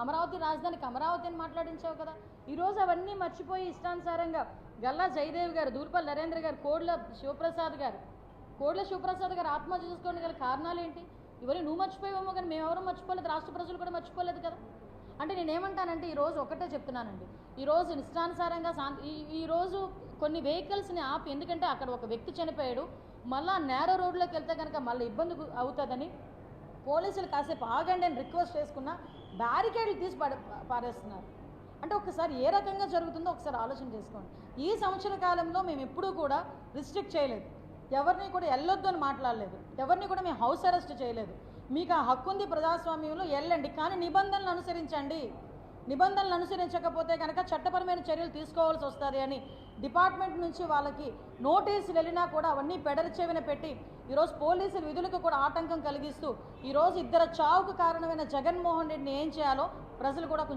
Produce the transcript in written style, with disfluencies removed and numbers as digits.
అమరావతి రాజధానికి అమరావతి అని మాట్లాడించావు కదా. ఈరోజు అవన్నీ మర్చిపోయి ఇష్టానుసారంగా గల్లా జయదేవ్ గారు, దూర్పల్లి నరేంద్ర గారు, కోడ్ల శివప్రసాద్ గారు ఆత్మహత్య చేసుకోవడానికి గల కారణాలు ఏంటి? ఇవన్నీ నువ్వు మర్చిపోయావేమో కానీ మేమెవరూ మర్చిపోలేదు, రాష్ట్ర ప్రజలు కూడా మర్చిపోలేదు కదా. అంటే నేనేమంటానంటే ఈరోజు ఒకటే చెప్తున్నానండి, ఈరోజు ఇష్టానుసారంగా ఈరోజు కొన్ని వెహికల్స్ని ఆపి, ఎందుకంటే అక్కడ ఒక వ్యక్తి చనిపోయాడు, మళ్ళీ నేరో రోడ్లోకి వెళ్తే కనుక మళ్ళీ ఇబ్బంది అవుతుందని పోలీసులు కాసేపు ఆగండి అని రిక్వెస్ట్ చేసుకున్న బ్యారికేడ్లు తీసి పారేస్తున్నారు. అంటే ఒకసారి ఏ రకంగా జరుగుతుందో ఒకసారి ఆలోచన చేసుకోండి. ఈ సంవత్సర కాలంలో మేము ఎప్పుడూ కూడా రిస్ట్రిక్ట్ చేయలేదు, ఎవరిని కూడా వెళ్ళొద్దు అని మాట్లాడలేదు, ఎవరిని కూడా మేము హౌస్ అరెస్ట్ చేయలేదు. మీకు ఆ హక్కు ఉంది ప్రజాస్వామ్యంలో, వెళ్ళండి, కానీ నిబంధనలు అనుసరించండి. నిబంధనలు అనుసరించకపోతే కనుక చట్టపరమైన చర్యలు తీసుకోవాల్సి వస్తుంది అని డిపార్ట్మెంట్ నుంచి వాళ్ళకి నోటీసులు వెళ్ళినా కూడా అవన్నీ పెడరచెవిన పెట్టి ఈరోజు పోలీసుల విధులకు కూడా ఆటంకం కలిగిస్తూ ఈరోజు ఇద్దరు చావుకు కారణమైన జగన్మోహన్ రెడ్డిని ఏం చేయాలో ప్రజలు కూడా కొంచెం